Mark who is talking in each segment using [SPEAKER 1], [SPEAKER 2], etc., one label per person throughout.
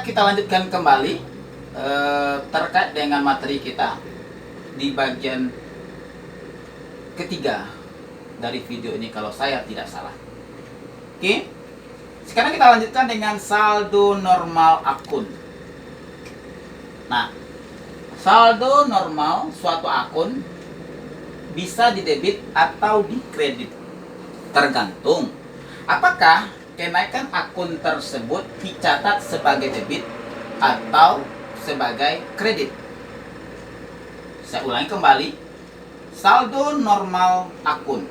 [SPEAKER 1] Selanjutnya kita lanjutkan kembali terkait dengan materi kita di bagian ketiga dari video ini kalau saya tidak salah. Oke, sekarang kita lanjutkan dengan saldo normal akun. Nah, saldo normal suatu akun bisa didebit atau dikredit, tergantung apakah kenaikan akun tersebut dicatat sebagai debit atau sebagai kredit. Saya ulangi kembali, saldo normal akun.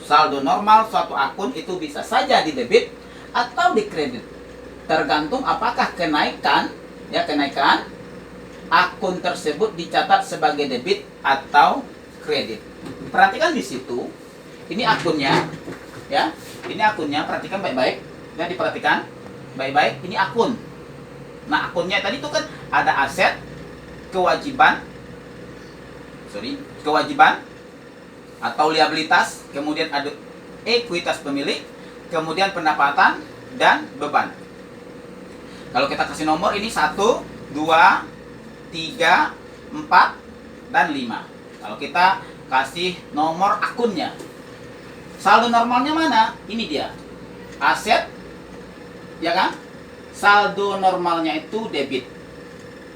[SPEAKER 1] Saldo normal suatu akun itu bisa saja didebit atau dikredit, tergantung apakah kenaikan akun tersebut dicatat sebagai debit atau kredit. Perhatikan di situ, ini akunnya, ya, ini akunnya. Perhatikan baik-baik, ya, diperhatikan baik-baik. Ini akun. Nah, akunnya tadi itu kan ada aset, kewajiban atau liabilitas, kemudian ada ekuitas pemilik, kemudian pendapatan dan beban. Kalau kita kasih nomor ini 1, 2, 3, 4, dan 5. Kalau kita kasih nomor akunnya, saldo normalnya mana? Ini dia, aset, ya kan? Saldo normalnya itu debit.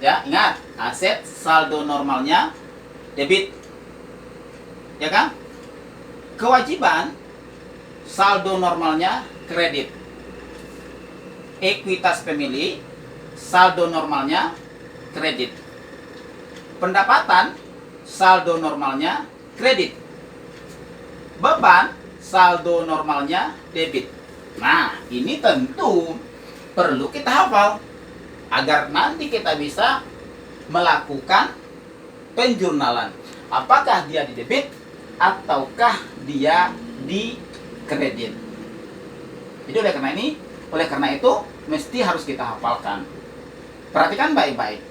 [SPEAKER 1] Ya, ingat, aset saldo normalnya debit. Ya kan? Kewajiban saldo normalnya kredit. Ekuitas pemilik saldo normalnya kredit. Pendapatan saldo normalnya kredit. Beban saldo normalnya debit. Nah, ini tentu perlu kita hafal agar nanti kita bisa melakukan penjurnalan. Apakah dia di debit ataukah dia di kredit. Jadi oleh karena itu mesti harus kita hafalkan. Perhatikan baik-baik.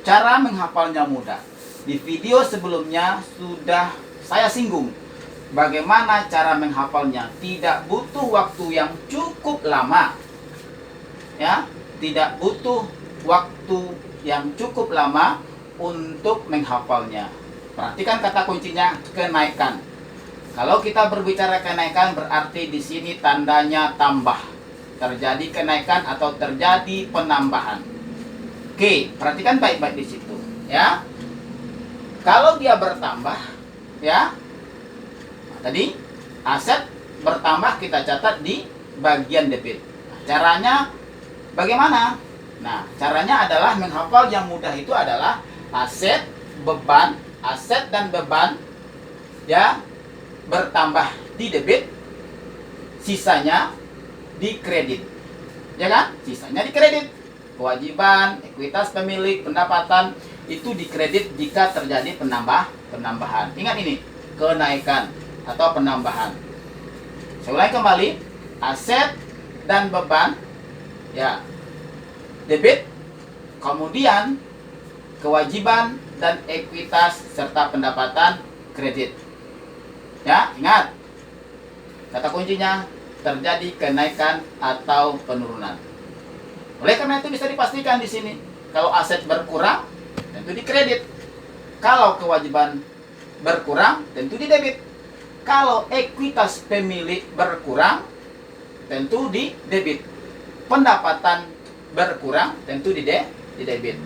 [SPEAKER 1] Cara menghafalnya mudah. Di video sebelumnya sudah saya singgung bagaimana cara menghafalnya. Tidak butuh waktu yang cukup lama. Ya, tidak butuh waktu yang cukup lama untuk menghafalnya. Perhatikan kata kuncinya, kenaikan. Kalau kita berbicara kenaikan berarti di sini tandanya tambah. Terjadi kenaikan atau terjadi penambahan. Oke, perhatikan baik-baik di situ, ya. Kalau dia bertambah, ya. Tadi aset bertambah kita catat di bagian debit. Caranya bagaimana? Nah, caranya adalah menghafal yang mudah itu adalah aset, beban, aset dan beban, ya, bertambah di debit, sisanya di kredit. Ya kan? Sisanya di kredit. Kewajiban, ekuitas pemilik, pendapatan itu di kredit jika terjadi penambahan. Ingat ini, kenaikan atau penambahan. Saya ulangi kembali, aset dan beban, ya, debit, kemudian kewajiban dan ekuitas serta pendapatan kredit. Ya, ingat. Kata kuncinya terjadi kenaikan atau penurunan. Oleh karena itu bisa dipastikan di sini, kalau aset berkurang tentu di kredit. Kalau kewajiban berkurang tentu di debit. Kalau ekuitas pemilik berkurang tentu di debit. Pendapatan berkurang tentu di debit.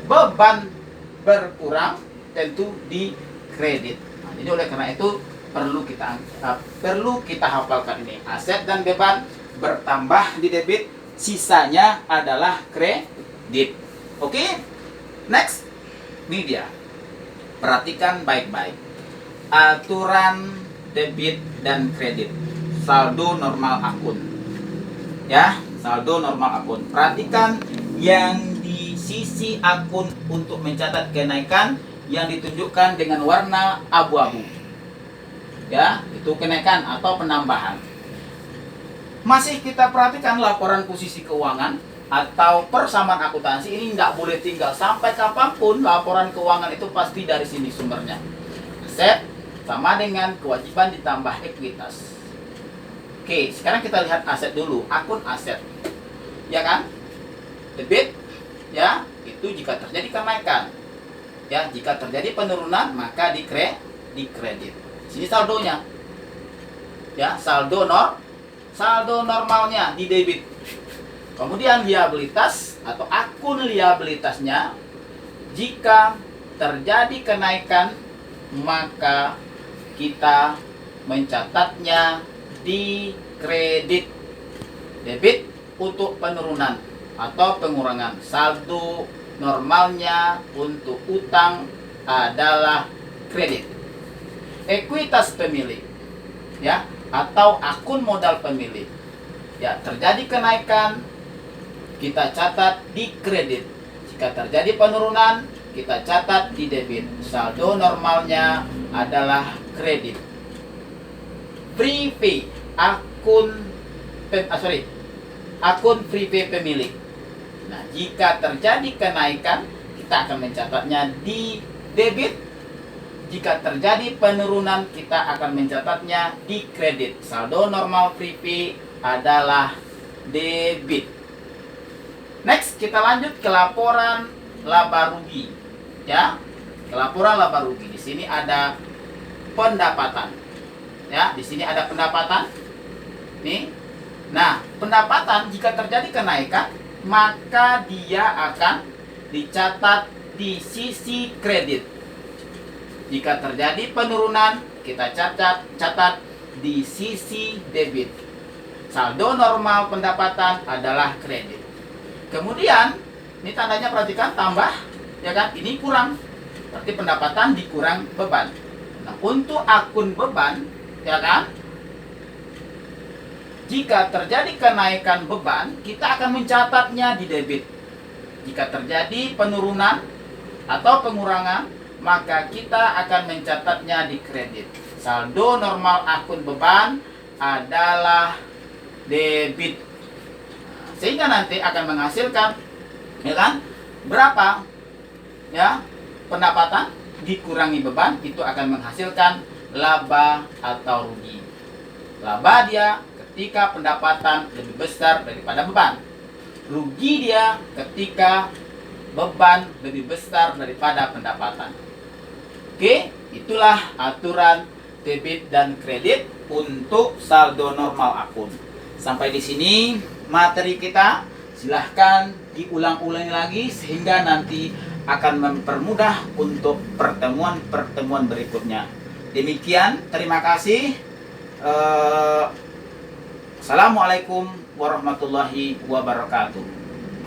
[SPEAKER 1] Beban berkurang tentu di kredit. Nah, jadi oleh karena itu perlu kita hafalkan ini. Aset dan beban bertambah di debit, sisanya adalah kredit. Oke? Next. Ini dia. Perhatikan baik-baik. Aturan debit dan kredit. Saldo normal akun. Ya, saldo normal akun. Perhatikan yang di sisi akun untuk mencatat kenaikan yang ditunjukkan dengan warna abu-abu. Ya, itu kenaikan atau penambahan. Masih kita perhatikan laporan posisi keuangan atau persamaan akuntansi ini nggak boleh tinggal sampai kapanpun. Laporan keuangan itu pasti dari sini sumbernya. Aset sama dengan kewajiban ditambah ekuitas. Oke, sekarang kita lihat aset dulu, akun aset. Ya kan? debit, ya, itu jika terjadi kenaikan. Ya, jika terjadi penurunan maka di kredit. Sini saldonya. Ya, saldo normalnya di debit. Kemudian liabilitas atau akun liabilitasnya, jika terjadi kenaikan maka kita mencatatnya di kredit. Debit untuk penurunan atau pengurangan. Saldo normalnya untuk utang adalah kredit. Ekuitas pemilik, ya, atau akun modal pemilik. Ya, terjadi kenaikan kita catat di kredit. Jika terjadi penurunan kita catat di debit. Saldo normalnya adalah kredit. Prepay, akun prepay pemilik. Nah, jika terjadi kenaikan kita akan mencatatnya di debit. Jika terjadi penurunan kita akan mencatatnya di kredit. Saldo normal prepay adalah debit. Next, kita lanjut ke laporan laba rugi. Ya, ke laporan laba rugi. Di sini ada pendapatan. Ya, di sini ada pendapatan. Nih. Nah, pendapatan jika terjadi kenaikan maka dia akan dicatat di sisi kredit. Jika terjadi penurunan kita catat di sisi debit. Saldo normal pendapatan adalah kredit. Kemudian ini tandanya perhatikan tambah, ya kan? Ini kurang. Berarti pendapatan dikurang beban. Nah, untuk akun beban, ya kan? Jika terjadi kenaikan beban, kita akan mencatatnya di debit. Jika terjadi penurunan atau pengurangan, maka kita akan mencatatnya di kredit. Saldo normal akun beban adalah debit. Sehingga nanti akan menghasilkan, ya kan? Berapa? Ya, pendapatan dikurangi beban itu akan menghasilkan laba atau rugi. Laba dia ketika pendapatan lebih besar daripada beban. Rugi dia ketika beban lebih besar daripada pendapatan. Oke, itulah aturan debit dan kredit untuk saldo normal akun. Sampai di sini materi kita. Silahkan diulang-ulangi lagi sehingga nanti akan mempermudah untuk pertemuan-pertemuan berikutnya. Demikian, terima kasih. Assalamualaikum warahmatullahi wabarakatuh.